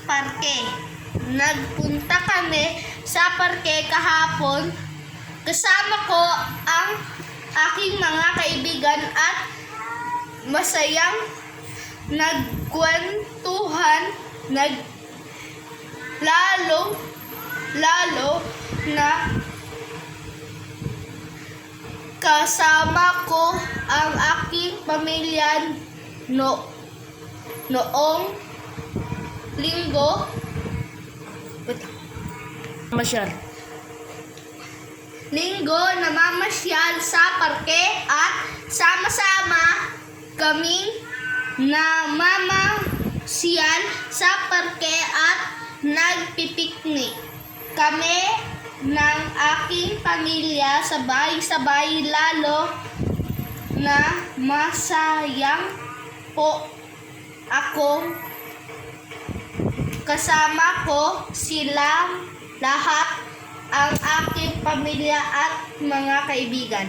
parke. Nagpunta kami sa parke kahapon. Kasama ko ang aking mga kaibigan at masayang nagkwentuhan, lalo na kasama ko ang aking pamilya noong linggo. Linggo namamasyal sa parke at sama-sama kaming namamasyal sa parke at nagpipiknik. Kami ng aking pamilya sabay-sabay, lalo na masayang po akong kasama ko sila lahat, ang aking pamilya at mga kaibigan.